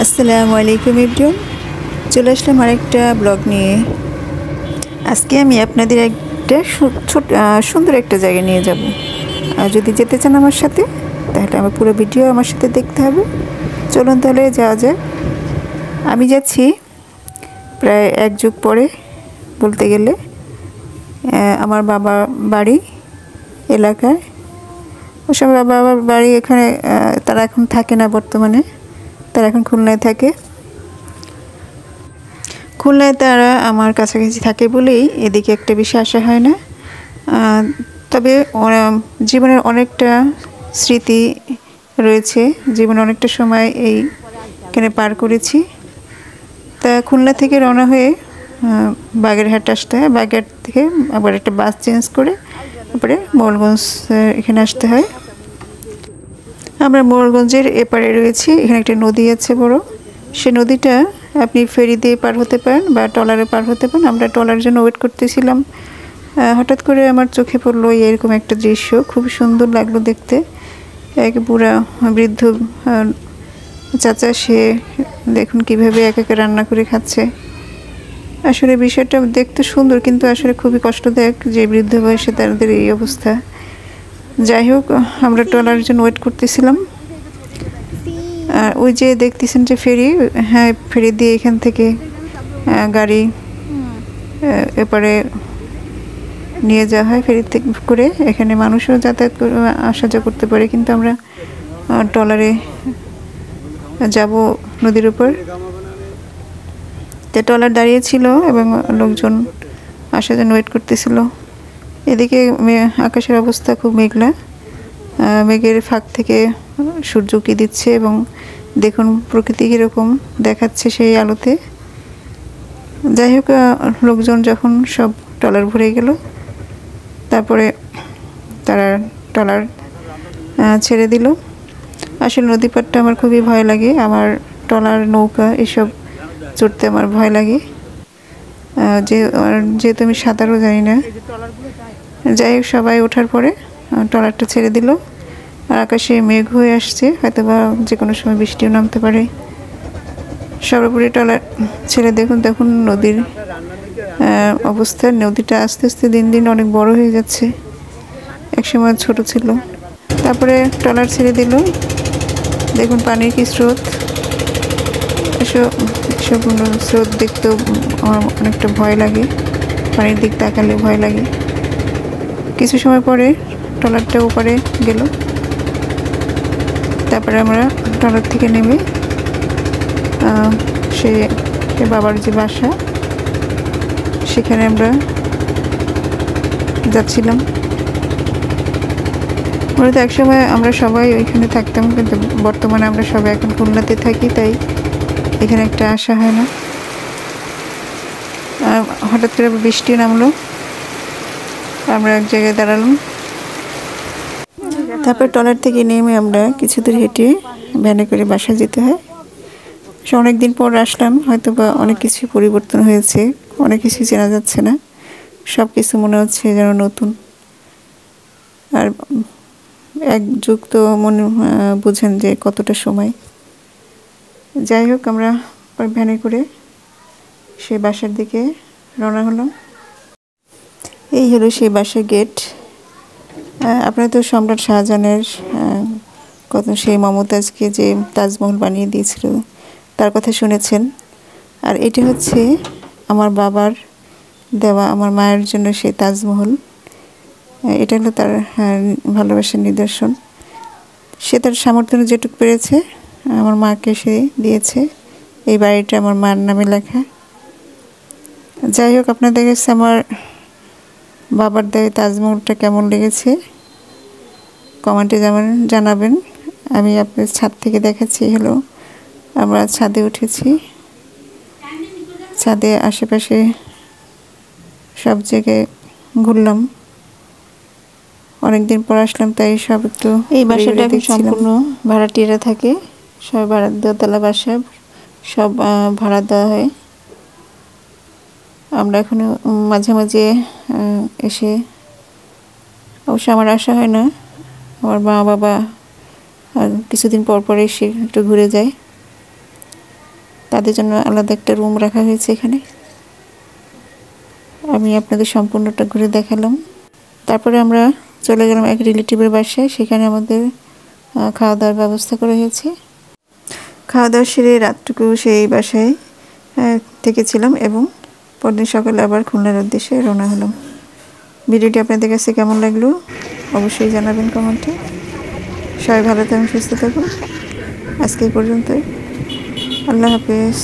আসসালামু আলাইকুম এভরিওয়ান, চলে আসলাম আরেকটা ব্লগ নিয়ে। আজকে আমি আপনাদের একটা সুন্দর একটা জায়গায় নিয়ে যাব। আর যদি যেতে চান আমার সাথে, তাহলে আমার পুরো ভিডিও আমার সাথে দেখতে হবে। চলুন তাহলে যাওয়া যায়। আমি যাচ্ছি প্রায় এক যুগ পরে, বলতে গেলে আমার বাবা বাড়ি এলাকায়। ওসব বাবার বাড়ি এখানে, তারা এখন থাকে না বর্তমানে, তারা এখন খুলনায় থাকে। খুলনায় তারা আমার কাছাকাছি থাকে বলেই এদিকে একটা বেশি আসা হয় না। তবে জীবনের অনেকটা স্মৃতি রয়েছে, জীবনে অনেকটা সময় এইখানে পার করেছি। তা খুলনা থেকে রওনা হয়ে বাগেরহাট আসতে হয়, বাগেরহাট থেকে আবার একটা বাস চেঞ্জ করে তারপরে মোড়লগঞ্জ এখানে আসতে হয়। আমরা মোড়লগঞ্জের এপারে রয়েছি, এখানে একটা নদী আছে বড়। সে নদীটা আপনি ফেরি দিয়ে পার হতে পারেন বা ট্রলারে পার হতে পারেন। আমরা ট্রলারের জন্য ওয়েট করতেছিলাম। হঠাৎ করে আমার চোখে পড়লো এরকম একটা দৃশ্য, খুব সুন্দর লাগলো দেখতে। এক বুড়া বৃদ্ধ চাচা, সে দেখুন কিভাবে একা একা রান্না করে খাচ্ছে। আসলে বিষয়টা দেখতে সুন্দর, কিন্তু আসলে খুবই কষ্টদায়ক যে বৃদ্ধ বয়সে তাদের এই অবস্থা। যাই হোক, আমরা ট্রলারের জন্য ওয়েট করতেছিলাম। আর ওই যে দেখতেছেন যে ফেরি, হ্যাঁ ফেরি দিয়ে এখান থেকে গাড়ি এপারে নিয়ে যাওয়া হয় ফেরি থেকে করে। এখানে মানুষও যাতায়াত আসা যাওয়া করতে পারে, কিন্তু আমরা ট্রলারে যাব নদীর উপর। তো ট্রলার দাঁড়িয়ে ছিল এবং লোকজন আসার জন্য ওয়েট করতেছিল। এদিকে আকাশের অবস্থা খুব মেঘলা, মেঘের ফাঁক থেকে সূর্য উঁকি দিচ্ছে এবং দেখুন প্রকৃতি কীরকম দেখাচ্ছে সেই আলোতে। যাই হোক, লোকজন যখন সব ট্রলার ভরে গেল, তারপরে তারা ট্রলার ছেড়ে দিল। আসলে নদী পাড়টা আমার খুবই ভয় লাগে, আমার ট্রলার নৌকা এসব চড়তে আমার ভয় লাগে, যেহেতু আমি সাঁতারও জানি না। যাই হোক, সবাই ওঠার পরে ট্রলারটা ছেড়ে দিল। আর আকাশে মেঘ হয়ে আসছে, হয়তো বা যে কোনো সময় বৃষ্টিও নামতে পারে। সর্বোপরি ট্রলার ছেড়ে দেখুন নদীর অবস্থা। নদীটা আস্তে আস্তে দিন দিন অনেক বড় হয়ে যাচ্ছে, একসময় ছোট ছিল। তারপরে ট্রলার ছেড়ে দিল, দেখুন পানির কি স্রোত। এসব স্রোত দেখতেও আমার অনেকটা ভয় লাগে, পানির দিক তাকালে ভয় লাগে। কিছু সময় পরে ট্রলারটা ওপারে গেল। তারপরে আমরা ট্রলার থেকে নেমে সে বাবার যে বাসা, সেখানে আমরা যাচ্ছিলাম। মূলত একসময় আমরা সবাই ওইখানে থাকতাম, কিন্তু বর্তমানে আমরা সবাই এখন খুলনাতে থাকি, তাই এখানে একটা আসা হয় না। হঠাৎ করে বৃষ্টি নামলো, আমরা এক জায়গায় দাঁড়ালাম। তারপর ট্রলার থেকে নেমে আমরা কিছু দূর হেঁটে ভ্যানে করে বাসা যেতে হয়। অনেক দিন পর আসলাম, হয়তো বা অনেক কিছু পরিবর্তন হয়েছে, অনেক কিছু চেনা যাচ্ছে না, সব কিছু মনে হচ্ছে যেন নতুন। আর এক যুগ তো মনে বুঝেন যে কতটা সময়। যাই হোক, আমরা ভ্যানে করে সে বাসার দিকে রওনা হলাম। এই হলো সেই বাসার গেট। আপনারা তো সম্রাট শাহজাহানের কত সেই মমতাজকে যে তাজমহল বানিয়ে দিয়েছিল তার কথা শুনেছেন। আর এটা হচ্ছে আমার বাবার দেওয়া আমার মায়ের জন্য সেই তাজমহল। এটা হলো তার ভালোবাসার নিদর্শন। সে তার সামর্থ্য যেটুকু পেরেছে আমার মাকে সে দিয়েছে। এই বাড়িটা আমার মার নামে লেখা। যাই হোক, আপনাদের কাছে আমার বাবার দেওয়া তাজমহলটা কেমন লেগেছে কমেন্টে জানাবেন। আমি আপনাদের ছাদ থেকে দেখাচ্ছি। হলো আমরা ছাদে উঠেছি, ছাদে আশেপাশে সব জায়গায় ঘুরলাম। অনেকদিন পর আসলাম, তাই সব একটু। এই বাসাটা সম্পূর্ণ ভাড়াটিয়ারা থাকে, সব ভাড়া দোতলা বাসা, সব ভাড়া দেওয়া হয়। আমরা এখনো মাঝে মাঝে এসে, অবশ্য আমার আসা হয় না, আমার মা বাবা কিছুদিন পর পর এসে একটু ঘুরে যায়। তাদের জন্য আলাদা একটা রুম রাখা হয়েছে এখানে। আমি আপনাদের সম্পূর্ণটা ঘুরে দেখালাম। তারপরে আমরা চলে গেলাম এক রিলেটিভের বাসায়। সেখানে আমাদের খাওয়া দাওয়ার ব্যবস্থা করা হয়েছে। খাওয়া দাওয়া সেরে রাতটুকু সেই বাসায় থেকেছিলাম এবং পরদিন সকালে আবার খুলনার উদ্দেশ্যে রওনা হলাম। ভিডিওটি আপনাদের কাছে কেমন লাগলো অবশ্যই জানাবেন কমেন্টে। সবাই ভালো থাকুন, সুস্থ থাকুন। আজকে এই পর্যন্তই। আল্লাহ হাফেজ।